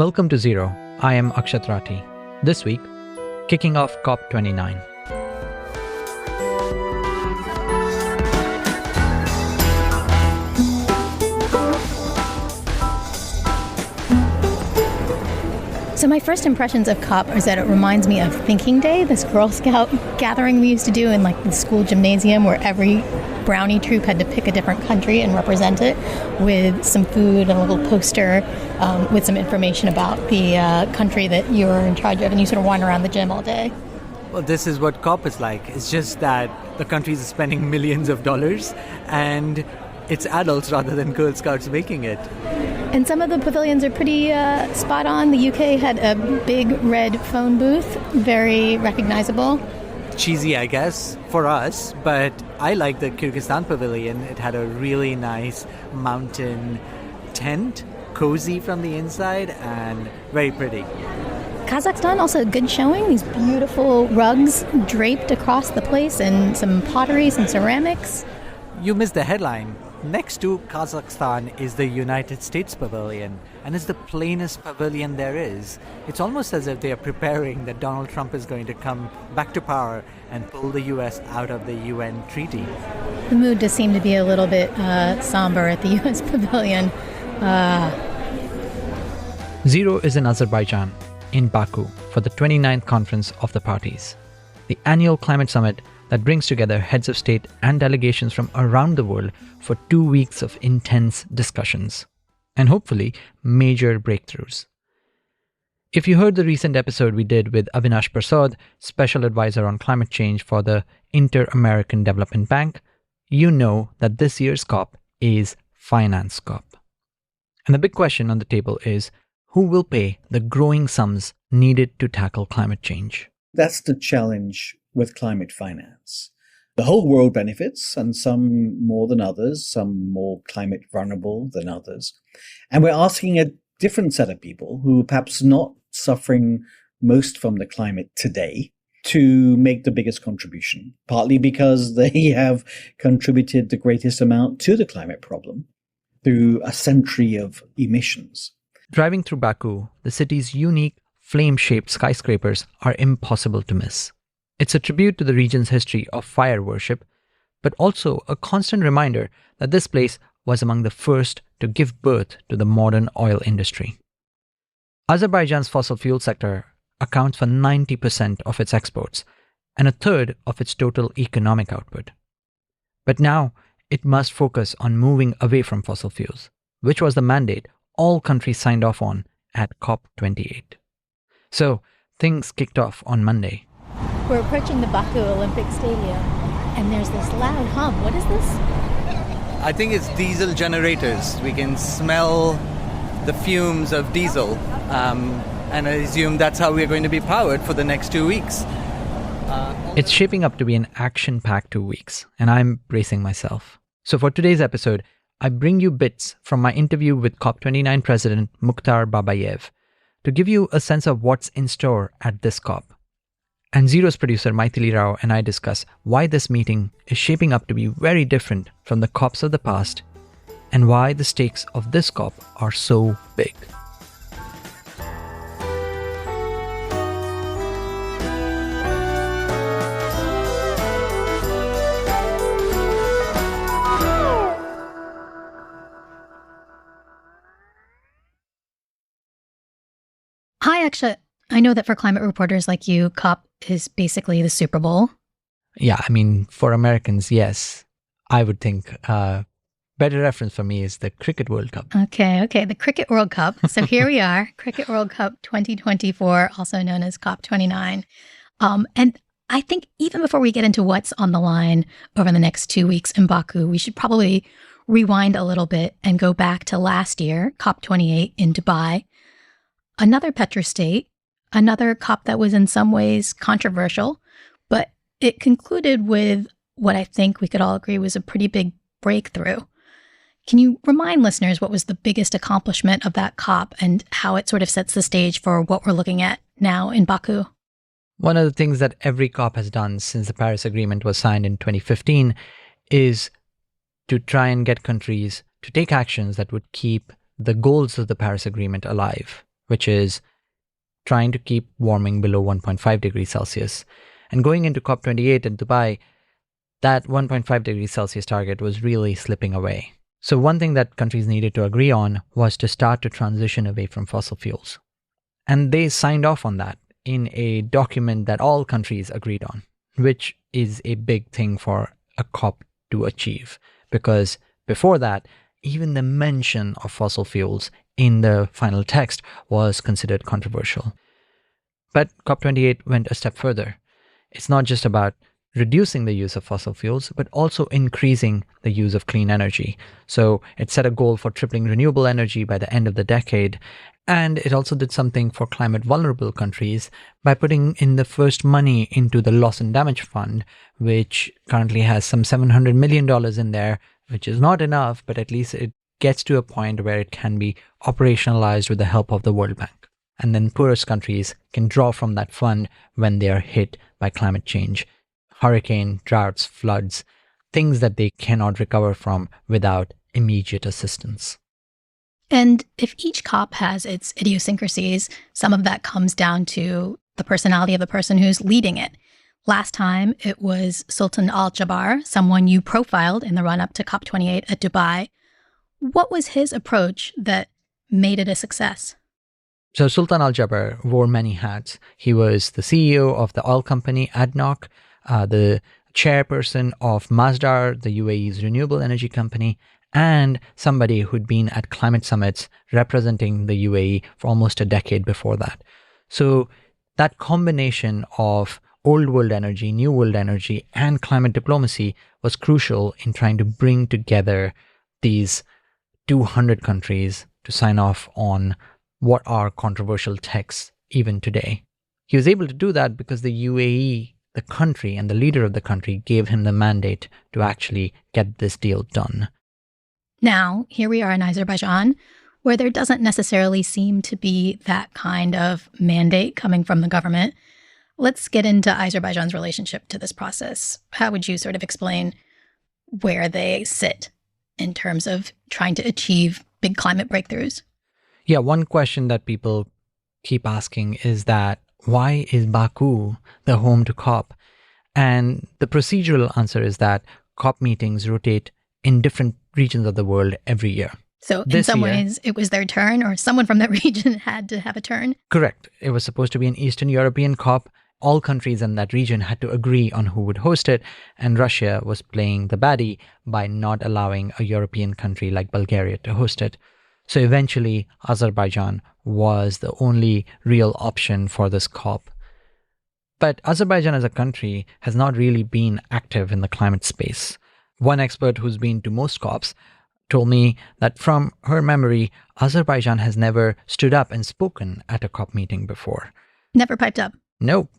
Welcome to Zero. I am Akshat Rathi. This week, kicking off COP29. So my first impressions of COP is that it reminds me of Thinking Day, this Girl Scout gathering we used to do in the school gymnasium where every brownie troop had to pick a different country and represent it with some food and a little poster with some information about the country that you were in charge of, and you sort of wander around the gym all day. Well, this is what COP is like. It's just that the countries are spending millions of dollars and it's adults rather than Girl Scouts making it. And some of the pavilions are pretty spot on. The UK had a big red phone booth, very recognizable. Cheesy, I guess, for us, but I like the Kyrgyzstan pavilion. It had a really nice mountain tent, cozy from the inside and very pretty. Kazakhstan also a good showing. These beautiful rugs draped across the place and some pottery, some ceramics. You missed the headline. Next to Kazakhstan is the United States pavilion, and it's the plainest pavilion there is. It's almost as if they are preparing that Donald Trump is going to come back to power and pull the US out of the UN treaty. The mood does seem to be a little bit somber at the US pavilion. Zero is in Azerbaijan, in Baku, for the 29th conference of the parties, the annual climate summit that brings together heads of state and delegations from around the world for 2 weeks of intense discussions, and hopefully major breakthroughs. If you heard the recent episode we did with Avinash Prasad, Special Advisor on Climate Change for the Inter-American Development Bank, you know that this year's COP is Finance COP. And the big question on the table is, who will pay the growing sums needed to tackle climate change? That's the challenge with climate finance. The whole world benefits, and some more than others, some more climate vulnerable than others. And we're asking a different set of people who are perhaps not suffering most from the climate today to make the biggest contribution, partly because they have contributed the greatest amount to the climate problem through a century of emissions. Driving through Baku, the city's unique flame-shaped skyscrapers are impossible to miss. It's a tribute to the region's history of fire worship, but also a constant reminder that this place was among the first to give birth to the modern oil industry. Azerbaijan's fossil fuel sector accounts for 90% of its exports and a third of its total economic output. But now it must focus on moving away from fossil fuels, which was the mandate all countries signed off on at COP28. So things kicked off on Monday. We're approaching the Baku Olympic Stadium, and there's this loud hum. What is this? I think it's diesel generators. We can smell the fumes of diesel, and I assume that's how we're going to be powered for the next 2 weeks. It's shaping up to be an action-packed 2 weeks, and I'm bracing myself. So for today's episode, I bring you bits from my interview with COP29 President Mukhtar Babyaev to give you a sense of what's in store at this COP. And Zero's producer Mythili Rao and I discuss why this meeting is shaping up to be very different from the COPs of the past and why the stakes of this COP are so big. Hi, Akshat. I know that for climate reporters like you, COP is basically the Super Bowl. Yeah, I mean, for Americans, yes. I would think better reference for me is the Cricket World Cup. Okay, the Cricket World Cup. So here we are, Cricket World Cup 2024, also known as COP29. And I think even before we get into what's on the line over the next 2 weeks in Baku, we should probably rewind a little bit and go back to last year, COP28 in Dubai. Another petrostate, another COP that was in some ways controversial, but it concluded with what I think we could all agree was a pretty big breakthrough. Can you remind listeners what was the biggest accomplishment of that COP and how it sort of sets the stage for what we're looking at now in Baku? One of the things that every COP has done since the Paris Agreement was signed in 2015 is to try and get countries to take actions that would keep the goals of the Paris Agreement alive, which is trying to keep warming below 1.5 degrees Celsius. And going into COP28 in Dubai, that 1.5 degrees Celsius target was really slipping away. So one thing that countries needed to agree on was to start to transition away from fossil fuels. And they signed off on that in a document that all countries agreed on, which is a big thing for a COP to achieve. Because before that, even the mention of fossil fuels in the final text was considered controversial. But COP28 went a step further. It's not just about reducing the use of fossil fuels, but also increasing the use of clean energy. So it set a goal for tripling renewable energy by the end of the decade. And it also did something for climate vulnerable countries by putting in the first money into the loss and damage fund, which currently has some $700 million in there, which is not enough, but at least it gets to a point where it can be operationalized with the help of the World Bank. And then poorest countries can draw from that fund when they are hit by climate change. Hurricane, droughts, floods, things that they cannot recover from without immediate assistance. And if each COP has its idiosyncrasies, some of that comes down to the personality of the person who's leading it. Last time, it was Sultan Al-Jaber, someone you profiled in the run-up to COP28 at Dubai. What was his approach that made it a success? So Sultan Al-Jaber wore many hats. He was the CEO of the oil company ADNOC, the chairperson of Masdar, the UAE's renewable energy company, and somebody who'd been at climate summits representing the UAE for almost a decade before that. So that combination of old world energy, new world energy, and climate diplomacy was crucial in trying to bring together these 200 countries to sign off on what are controversial texts even today. He was able to do that because the UAE, the country and the leader of the country, gave him the mandate to actually get this deal done. Now, here we are in Azerbaijan, where there doesn't necessarily seem to be that kind of mandate coming from the government. Let's get into Azerbaijan's relationship to this process. How would you sort of explain where they sit in terms of trying to achieve big climate breakthroughs? Yeah, one question that people keep asking is that why is Baku the home to COP? And the procedural answer is that COP meetings rotate in different regions of the world every year. So in some ways, it was their turn, or someone from that region had to have a turn? Correct. It was supposed to be an Eastern European COP. All countries in that region had to agree on who would host it, and Russia was playing the baddie by not allowing a European country like Bulgaria to host it. So eventually, Azerbaijan was the only real option for this COP. But Azerbaijan as a country has not really been active in the climate space. One expert who's been to most COPs told me that from her memory, Azerbaijan has never stood up and spoken at a COP meeting before. Never piped up? No.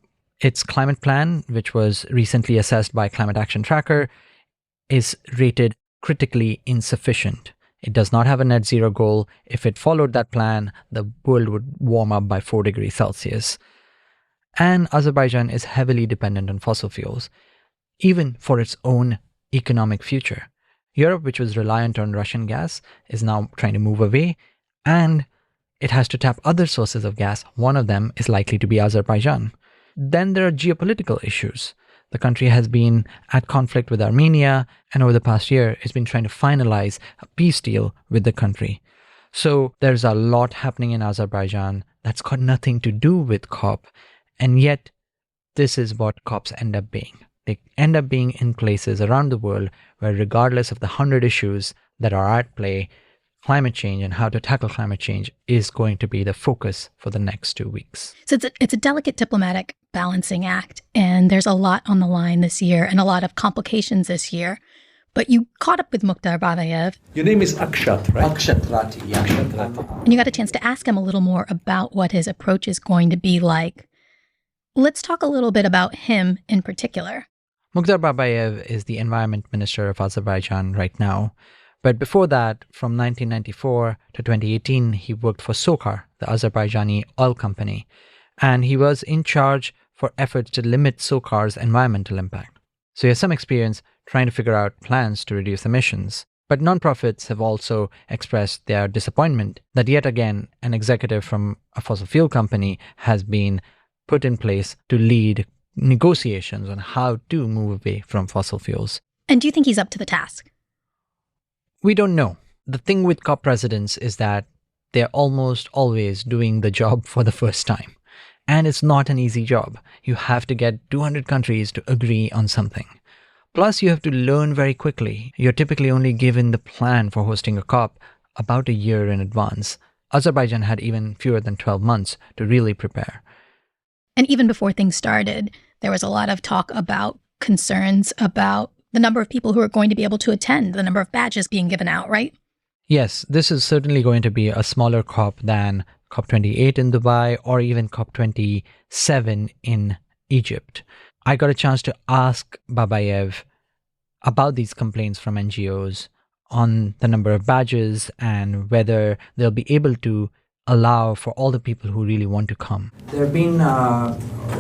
Its climate plan, which was recently assessed by Climate Action Tracker, is rated critically insufficient. It does not have a net zero goal. If it followed that plan, the world would warm up by 4 degrees Celsius. And Azerbaijan is heavily dependent on fossil fuels, even for its own economic future. Europe, which was reliant on Russian gas, is now trying to move away, and it has to tap other sources of gas. One of them is likely to be Azerbaijan. Then there are geopolitical issues. The country has been at conflict with Armenia, and over the past year, it's been trying to finalize a peace deal with the country. So there's a lot happening in Azerbaijan that's got nothing to do with COP, and yet this is what COPs end up being. They end up being in places around the world where, regardless of the 100 issues that are at play, climate change and how to tackle climate change is going to be the focus for the next 2 weeks. So it's a delicate diplomatic balancing act, and there's a lot on the line this year and a lot of complications this year. But you caught up with Mukhtar Babyaev. Your name is Akshat, right? Akshat Rathi, yeah. Akshat Rathi. And you got a chance to ask him a little more about what his approach is going to be like. Let's talk a little bit about him in particular. Mugar Babayev is the environment minister of Azerbaijan right now. But before that, from 1994 to 2018, he worked for SOCAR, the Azerbaijani oil company. And he was in charge for efforts to limit SOCAR's environmental impact. So he has some experience trying to figure out plans to reduce emissions. But nonprofits have also expressed their disappointment that yet again an executive from a fossil fuel company has been put in place to lead negotiations on how to move away from fossil fuels. And do you think he's up to the task? We don't know. The thing with COP presidents is that they're almost always doing the job for the first time. And it's not an easy job. You have to get 200 countries to agree on something. Plus, you have to learn very quickly. You're typically only given the plan for hosting a COP about a year in advance. Azerbaijan had even fewer than 12 months to really prepare. And even before things started, there was a lot of talk about concerns about the number of people who are going to be able to attend, the number of badges being given out, right? Yes, this is certainly going to be a smaller COP than COP28 in Dubai or even COP27 in Egypt. I got a chance to ask Babayev about these complaints from NGOs on the number of badges and whether they'll be able to allow for all the people who really want to come. There have been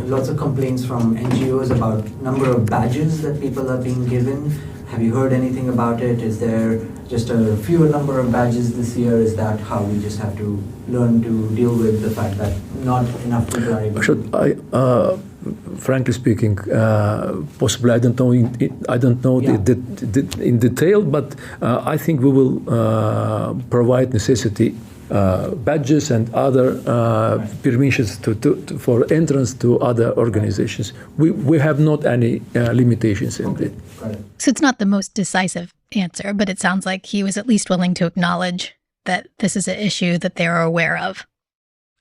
lots of complaints from NGOs about number of badges that people are being given. Have you heard anything about it? Is there just a fewer number of badges this year? Is that how we just have to learn to deal with the fact that not enough people are able to? Frankly speaking, possibly I don't know. I don't know in detail, but I think we will provide necessity badges and other permissions for entrance to other organizations. We have not any limitations in it. So it's not the most decisive answer, but it sounds like he was at least willing to acknowledge that this is an issue that they are aware of.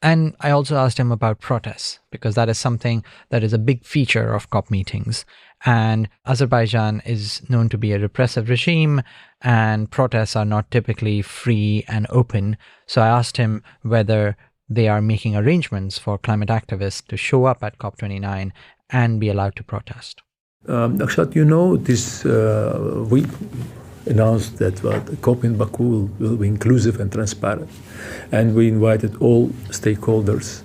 And I also asked him about protests, because that is something that is a big feature of COP meetings. And Azerbaijan is known to be a repressive regime, and protests are not typically free and open. So I asked him whether they are making arrangements for climate activists to show up at COP29 and be allowed to protest. Akshat, this week announced that the COP in Baku will be inclusive and transparent. And we invited all stakeholders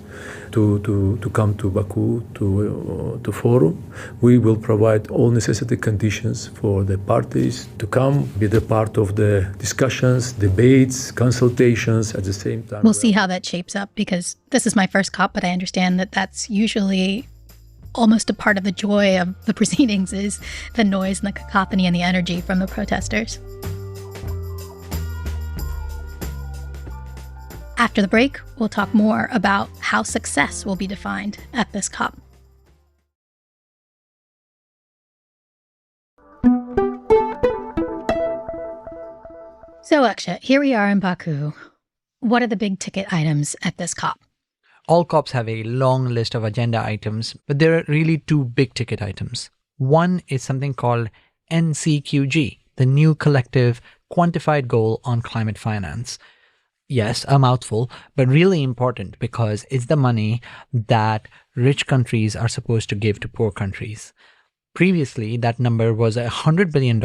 to come to Baku to forum. We will provide all necessary conditions for the parties to come, be the part of the discussions, debates, consultations at the same time. We'll see how that shapes up, because this is my first COP, but I understand that that's usually almost a part of the joy of the proceedings is the noise and the cacophony and the energy from the protesters. After the break, we'll talk more about how success will be defined at this COP. So, Akshat, here we are in Baku. What are the big ticket items at this COP? All COPs have a long list of agenda items, but there are really two big ticket items. One is something called NCQG, the new collective quantified goal on climate finance. Yes, a mouthful, but really important because it's the money that rich countries are supposed to give to poor countries. Previously, that number was $100 billion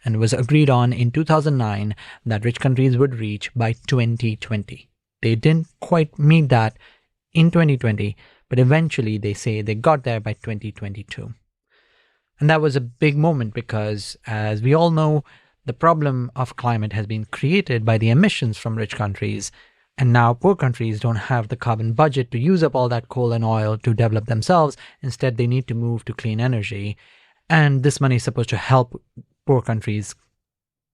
and was agreed on in 2009 that rich countries would reach by 2020. They didn't quite meet that in 2020, but eventually they say they got there by 2022. And that was a big moment because, as we all know, the problem of climate has been created by the emissions from rich countries, and now poor countries don't have the carbon budget to use up all that coal and oil to develop themselves. Instead, they need to move to clean energy, and this money is supposed to help poor countries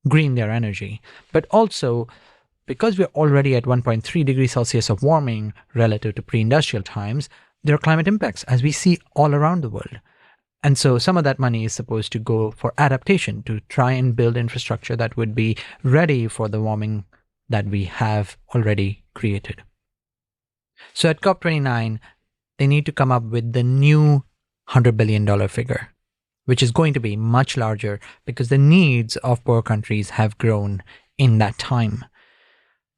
green their energy. But also, because we're already at 1.3 degrees Celsius of warming relative to pre-industrial times, there are climate impacts, as we see all around the world. And so some of that money is supposed to go for adaptation, to try and build infrastructure that would be ready for the warming that we have already created. So at COP29, they need to come up with the new $100 billion figure, which is going to be much larger because the needs of poor countries have grown in that time.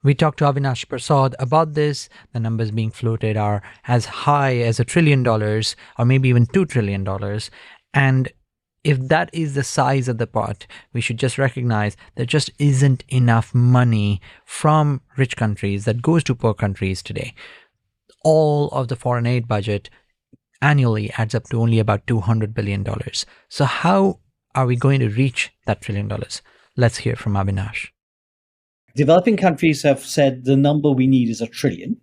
We talked to Avinash Prasad about this. The numbers being floated are as high as $1 trillion or maybe even $2 trillion. And if that is the size of the pot, we should just recognize there just isn't enough money from rich countries that goes to poor countries today. All of the foreign aid budget annually adds up to only about $200 billion. So how are we going to reach that $1 trillion? Let's hear from Avinash. Developing countries have said the number we need is $1 trillion.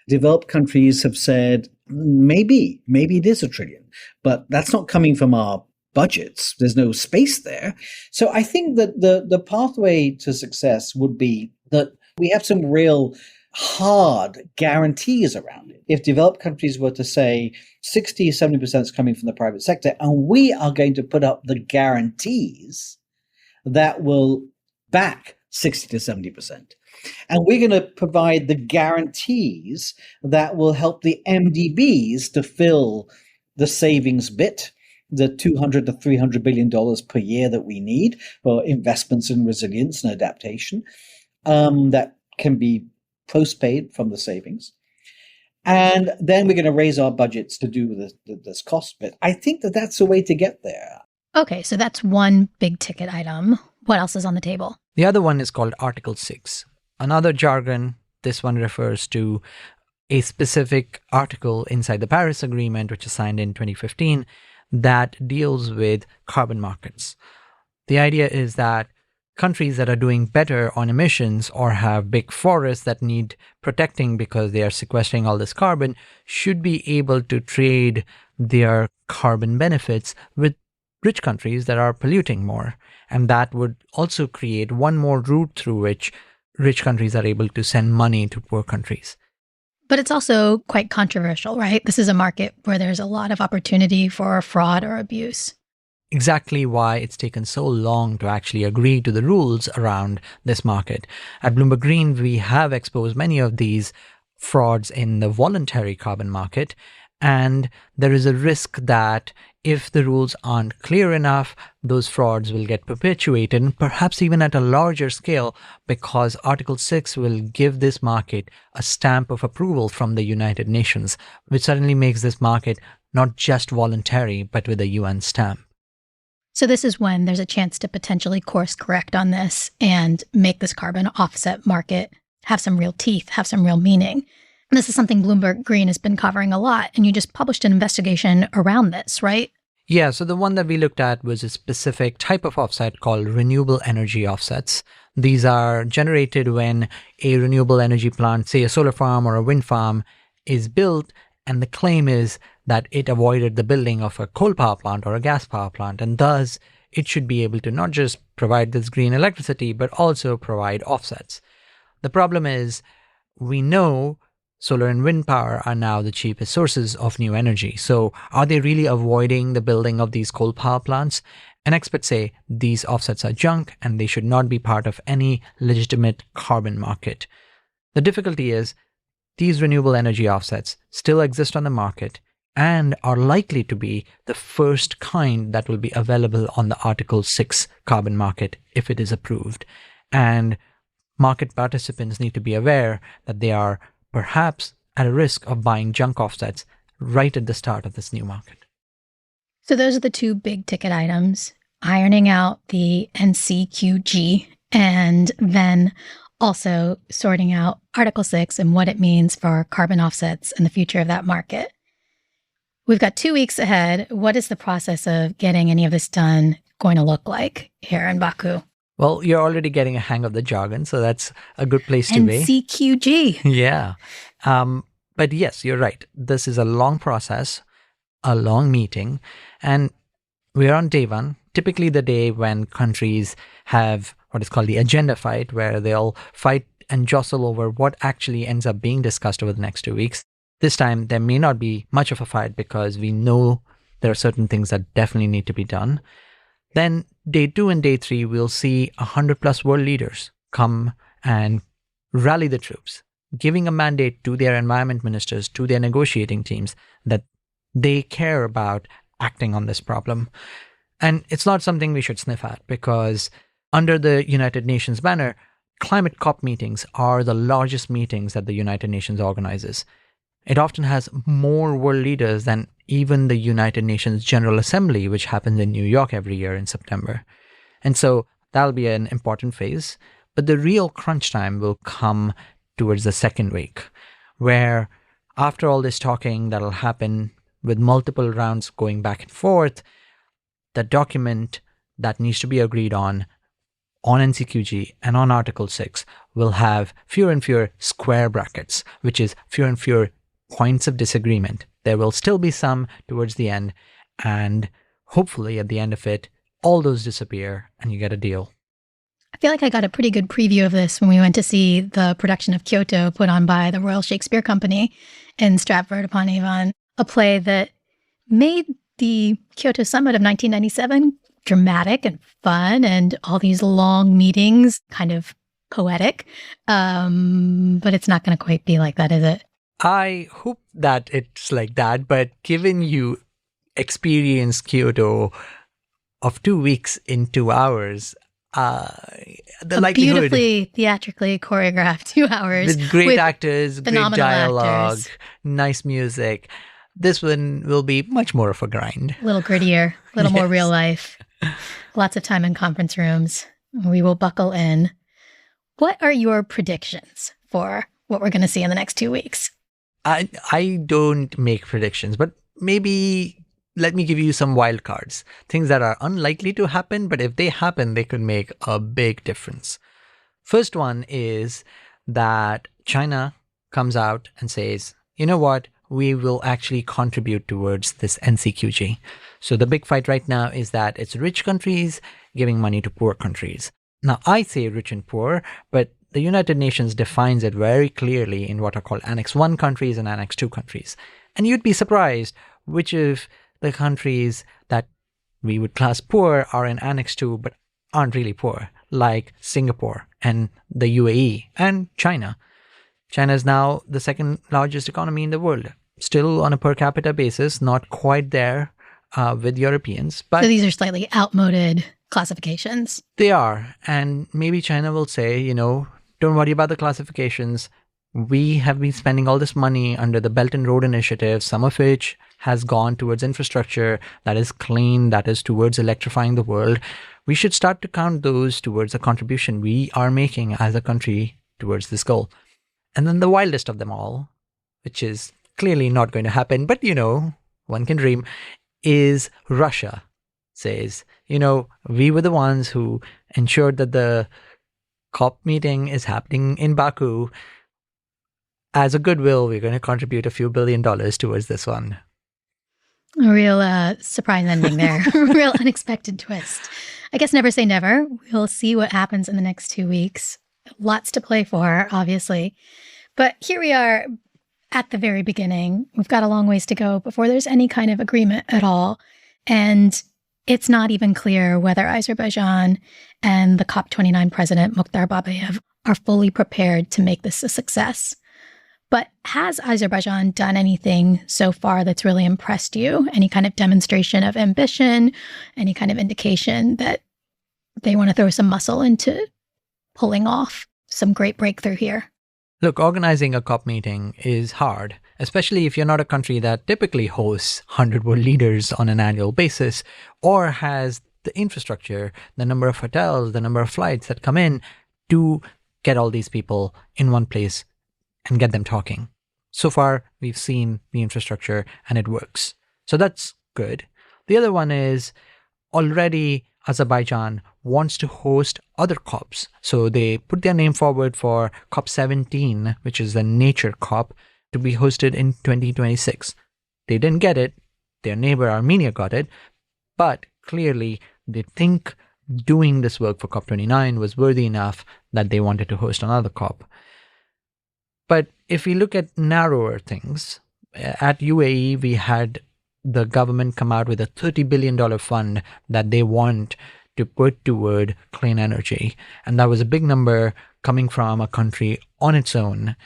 Developed countries have said maybe it is $1 trillion, but that's not coming from our budgets. There's no space there. So I think that the pathway to success would be that we have some real hard guarantees around it. If developed countries were to say 60, 70% is coming from the private sector, and we are going to put up the guarantees that will back 60 to 70%. And we're going to provide the guarantees that will help the MDBs to fill the savings bit, the $200 to $300 billion per year that we need for investments in resilience and adaptation, that can be post-paid from the savings. And then we're going to raise our budgets to do this cost bit. I think that that's a way to get there. Okay, so that's one big ticket item. What else is on the table? The other one is called Article 6. Another jargon, this one refers to a specific article inside the Paris Agreement, which is signed in 2015, that deals with carbon markets. The idea is that countries that are doing better on emissions or have big forests that need protecting because they are sequestering all this carbon should be able to trade their carbon benefits with rich countries that are polluting more. And that would also create one more route through which rich countries are able to send money to poor countries. But it's also quite controversial, right? This is a market where there's a lot of opportunity for fraud or abuse. Exactly why it's taken so long to actually agree to the rules around this market. At Bloomberg Green, we have exposed many of these frauds in the voluntary carbon market, and there is a risk that if the rules aren't clear enough, those frauds will get perpetuated, and perhaps even at a larger scale, because Article 6 will give this market a stamp of approval from the United Nations, which suddenly makes this market not just voluntary, but with a UN stamp. So this is when there's a chance to potentially course correct on this and make this carbon offset market have some real teeth, have some real meaning. And this is something Bloomberg Green has been covering a lot. And you just published an investigation around this, right? Yeah, so the one that we looked at was a specific type of offset called renewable energy offsets. These are generated when a renewable energy plant, say a solar farm or a wind farm, is built, and the claim is that it avoided the building of a coal power plant or a gas power plant, and thus it should be able to not just provide this green electricity, but also provide offsets. The problem is, we know solar and wind power are now the cheapest sources of new energy. So are they really avoiding the building of these coal power plants? And experts say these offsets are junk and they should not be part of any legitimate carbon market. The difficulty is these renewable energy offsets still exist on the market and are likely to be the first kind that will be available on the Article 6 carbon market if it is approved. And market participants need to be aware that they are perhaps at a risk of buying junk offsets right at the start of this new market. So those are the two big ticket items, ironing out the NCQG and then also sorting out Article 6 and what it means for carbon offsets and the future of that market. We've got 2 weeks ahead. What is the process of getting any of this done going to look like here in Baku? Well, you're already getting a hang of the jargon, so that's a good place to be. NCQG. Yeah. But yes, you're right. This is a long process, a long meeting, and we're on day one, typically the day when countries have what is called the agenda fight, where they'll fight and jostle over what actually ends up being discussed over the next 2 weeks. This time, there may not be much of a fight because we know there are certain things that definitely need to be done. Then day 2 and day 3, we'll see 100+ world leaders come and rally the troops, giving a mandate to their environment ministers, to their negotiating teams, that they care about acting on this problem. And it's not something we should sniff at, because under the United Nations banner, climate COP meetings are the largest meetings that the United Nations organizes. It often has more world leaders than even the United Nations General Assembly, which happens in New York every year in September. And so that'll be an important phase. But the real crunch time will come towards the second week, where after all this talking that'll happen with multiple rounds going back and forth, the document that needs to be agreed on on NCQG and on Article 6 will have fewer and fewer square brackets, which is fewer and fewer points of disagreement. There will still be some towards the end, and hopefully at the end of it, all those disappear and you get a deal. I feel like I got a pretty good preview of this when we went to see the production of Kyoto put on by the Royal Shakespeare Company in Stratford-upon-Avon, a play that made the Kyoto Summit of 1997 dramatic and fun and all these long meetings kind of poetic. But it's not going to quite be like that, is it? I hope that it's like that, but given you experience Kyoto of 2 weeks in 2 hours, the likelihood, beautifully theatrically choreographed 2 hours with great actors, great dialogue, actors. Nice music, this one will be much more of a grind. A little grittier, a little more real life. Lots of time in conference rooms. We will buckle in. What are your predictions for what we're going to see in the next 2 weeks? I don't make predictions, but maybe let me give you some wild cards. Things that are unlikely to happen, but if they happen, they could make a big difference. First one is that China comes out and says, you know what? We will actually contribute towards this NCQG. So the big fight right now is that it's rich countries giving money to poor countries. Now, I say rich and poor, but the United Nations defines it very clearly in what are called Annex 1 countries and Annex 2 countries. And you'd be surprised which of the countries that we would class poor are in Annex 2 but aren't really poor, like Singapore and the UAE and China. China is now the second largest economy in the world, still on a per capita basis, not quite there with Europeans. But so these are slightly outmoded classifications. They are. And maybe China will say, you know, don't worry about the classifications. We have been spending all this money under the Belt and Road Initiative, some of which has gone towards infrastructure that is clean, that is towards electrifying the world. We should start to count those towards the contribution we are making as a country towards this goal. And then the wildest of them all, which is clearly not going to happen, but you know, one can dream, is Russia says, you know, we were the ones who ensured that the COP meeting is happening in Baku. As a goodwill, we're going to contribute a few $1 billion towards this one. A real surprise ending there. A real unexpected twist. I guess never say never. We'll see what happens in the next 2 weeks. Lots to play for, obviously. But here we are at the very beginning. We've got a long ways to go before there's any kind of agreement at all. And it's not even clear whether Azerbaijan and the COP29 President Mukhtar Babyaev are fully prepared to make this a success. But has Azerbaijan done anything so far that's really impressed you? Any kind of demonstration of ambition? Any kind of indication that they want to throw some muscle into pulling off some great breakthrough here? Look, organizing a COP meeting is hard, especially if you're not a country that typically hosts 100 world leaders on an annual basis or has the infrastructure, the number of hotels, the number of flights that come in to get all these people in one place and get them talking. So far, we've seen the infrastructure and it works. So that's good. The other one is already Azerbaijan wants to host other COPs. So they put their name forward for COP17, which is the nature COP, to be hosted in 2026. They didn't get it. Their neighbor Armenia got it. But clearly, they think doing this work for COP29 was worthy enough that they wanted to host another COP. But if we look at narrower things, at UAE, we had the government come out with a $30 billion fund that they want to put toward clean energy. And that was a big number coming from a country on its own.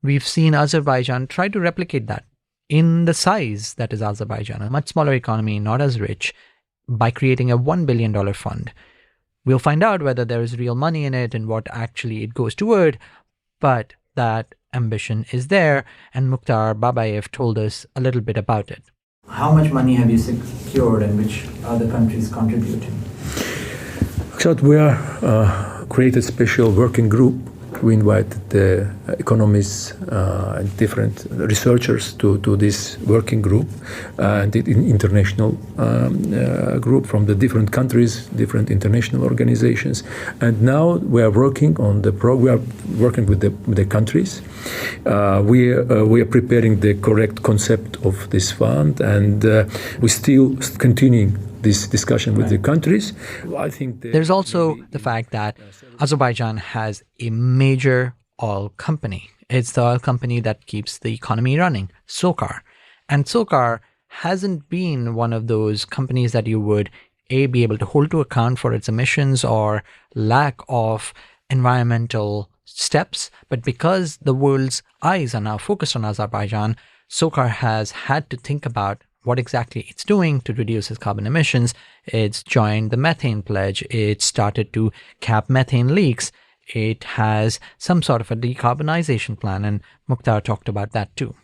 We've seen Azerbaijan try to replicate that in the size that is Azerbaijan, a much smaller economy, not as rich, by creating a $1 billion fund. We'll find out whether there is real money in it and what actually it goes toward, but that ambition is there, and Mukhtar Babayev told us a little bit about it. How much money have you secured and which other countries contributing? Akshat, we are created special working group We invited the economists and different researchers to this working group and the international group from the different countries, different international organizations. And now we are working on the we are working with the countries. We are preparing the correct concept of this fund, and we're still continuing this discussion with the countries. I think there's also the fact that Azerbaijan has a major oil company. It's the oil company that keeps the economy running, SOCAR. And SOCAR hasn't been one of those companies that you would be able to hold to account for its emissions or lack of environmental steps. But because the world's eyes are now focused on Azerbaijan, SOCAR has had to think about what exactly it's doing to reduce its carbon emissions. It's joined the methane pledge. It started to cap methane leaks. It has some sort of a decarbonization plan, and Mukhtar talked about that too.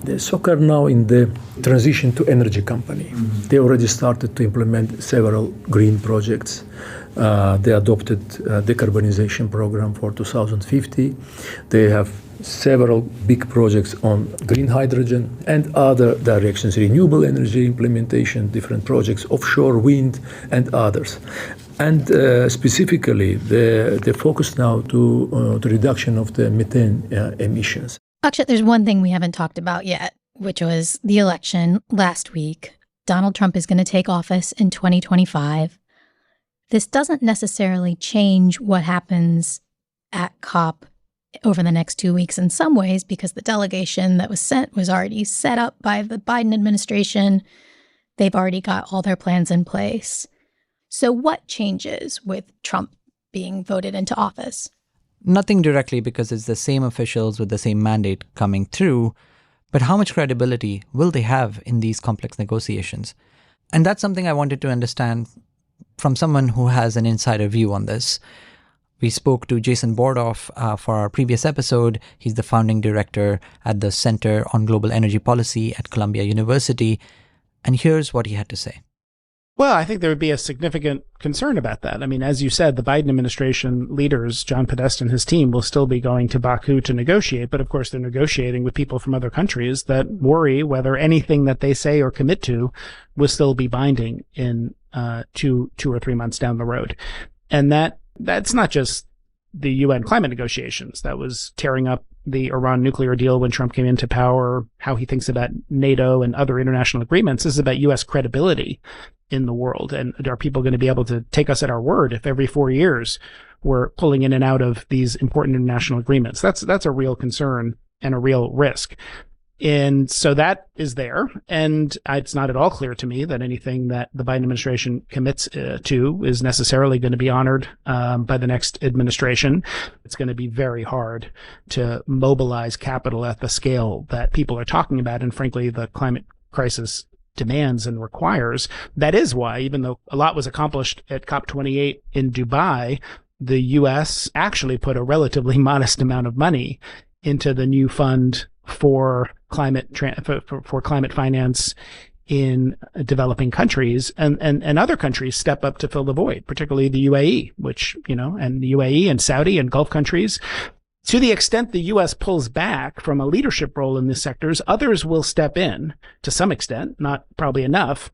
The SOCAR now in the transition to energy company. They already started to implement several green projects. They adopted a decarbonization program for 2050. They have several big projects on green hydrogen and other directions, renewable energy implementation, different projects, offshore wind and others. And specifically, the focus now to the reduction of the methane emissions. Akshat, there's one thing we haven't talked about yet, which was the election last week. Donald Trump is going to take office in 2025. This doesn't necessarily change what happens at COP over the next 2 weeks in some ways, because the delegation that was sent was already set up by the Biden administration. They've already got all their plans in place. So what changes with Trump being voted into office? Nothing directly, because it's the same officials with the same mandate coming through. But how much credibility will they have in these complex negotiations? And that's something I wanted to understand from someone who has an insider view on this. We spoke to Jason Bordoff for our previous episode. He's the founding director at the Center on Global Energy Policy at Columbia University. And here's what he had to say. Well, I think there would be a significant concern about that. I mean, as you said, the Biden administration leaders, John Podesta and his team, will still be going to Baku to negotiate. But of course, they're negotiating with people from other countries that worry whether anything that they say or commit to will still be binding in 2 or 3 months down the road. And that's not just the UN climate negotiations. That was tearing up the Iran nuclear deal when Trump came into power, how he thinks about NATO and other international agreements. This is about U.S. credibility in the world. And are people going to be able to take us at our word if every 4 years we're pulling in and out of these important international agreements? That's a real concern and a real risk. And so that is there. And it's not at all clear to me that anything that the Biden administration commits to is necessarily going to be honored by the next administration. It's going to be very hard to mobilize capital at the scale that people are talking about. And frankly, the climate crisis demands and requires. That is why, even though a lot was accomplished at COP28 in Dubai, the U.S. actually put a relatively modest amount of money into the new fund for climate for climate finance in developing countries, and other countries step up to fill the void, particularly the UAE, and the UAE and Saudi and Gulf countries. To the extent the U.S. pulls back from a leadership role in these sectors, others will step in to some extent, not probably enough.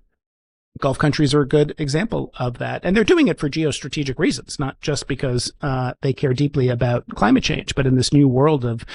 Gulf countries are a good example of that. And they're doing it for geostrategic reasons, not just because they care deeply about climate change, but in this new world of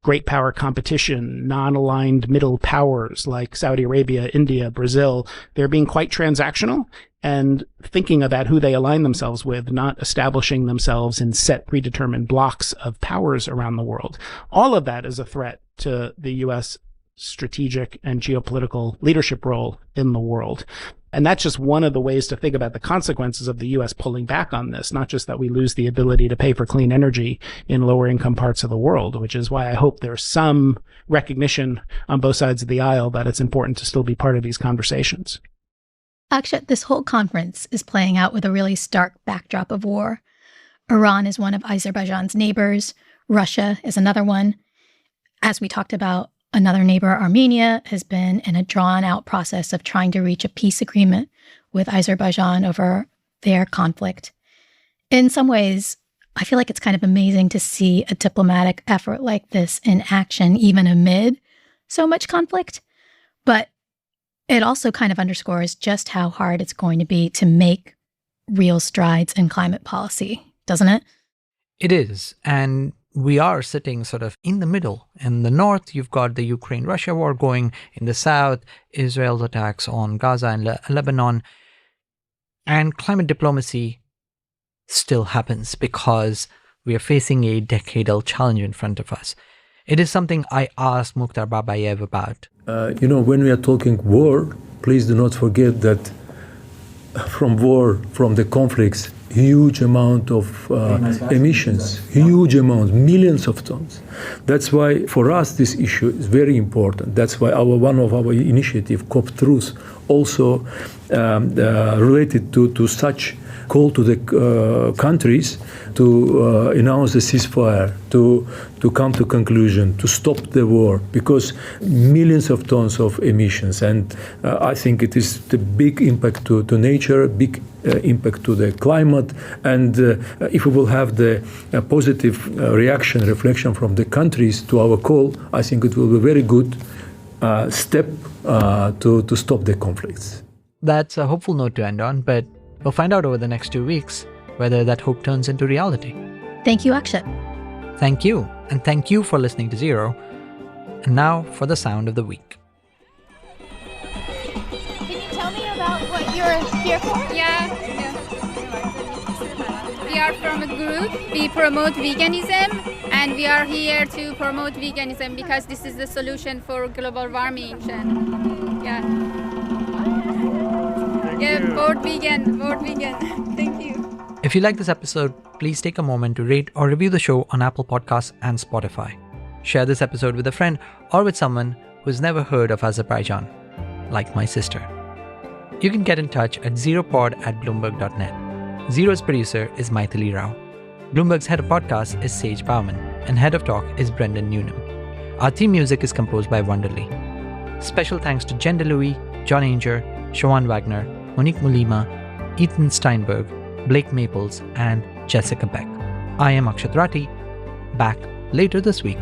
great power competition, non-aligned middle powers like Saudi Arabia, India, Brazil, they're being quite transactional and thinking about who they align themselves with, not establishing themselves in set predetermined blocks of powers around the world. All of that is a threat to the U.S. strategic and geopolitical leadership role in the world. And that's just one of the ways to think about the consequences of the U.S. pulling back on this, not just that we lose the ability to pay for clean energy in lower income parts of the world, which is why I hope there's some recognition on both sides of the aisle that it's important to still be part of these conversations. Akshat, this whole conference is playing out with a really stark backdrop of war. Iran is one of Azerbaijan's neighbors. Russia is another one. As we talked about, another neighbor, Armenia, has been in a drawn-out process of trying to reach a peace agreement with Azerbaijan over their conflict. In some ways, I feel like it's kind of amazing to see a diplomatic effort like this in action, even amid so much conflict. But it also kind of underscores just how hard it's going to be to make real strides in climate policy, doesn't it? It is. And we are sitting sort of in the middle. In the north, you've got the Ukraine-Russia war going. In the south, Israel's attacks on Gaza and Lebanon. And climate diplomacy still happens because we are facing a decadal challenge in front of us. It is something I asked Mukhtar Babyaev about. When we are talking war, please do not forget that from the conflicts, huge amount of emissions, huge amount, millions of tons. That's why for us this issue is very important. That's why one of our initiative, COP Truth, also related to such call to the countries to announce a ceasefire, to come to conclusion, to stop the war, because millions of tons of emissions. And I think it is the big impact to nature, big impact to the climate. And if we will have the positive reflection from the countries to our call, I think it will be a very good step to stop the conflicts. That's a hopeful note to end on, but we'll find out over the next 2 weeks whether that hope turns into reality. Thank you, Akshat. Thank you, and thank you for listening to Zero. And now for the sound of the week. Can you tell me about what you're here for? Yeah. We are from a group. We promote veganism, and we are here to promote veganism because this is the solution for global warming. Yeah. Vote vegan. Vote vegan. Thank you. If you like this episode, please take a moment to rate or review the show on Apple Podcasts and Spotify. Share this episode with a friend or with someone who's never heard of Azerbaijan, like my sister. You can get in touch at zeropod@bloomberg.net. Zero's producer is Mythili Rao. Bloomberg's head of podcasts is Sage Bauman, and head of talk is Brendan Newnham. Our theme music is composed by Wonderly. Special thanks to Jen DeLuis, John Ainger, Shawan Wagner, Monique Mulima, Ethan Steinberg, Blake Maples, and Jessica Beck. I am Akshat Rathi, back later this week.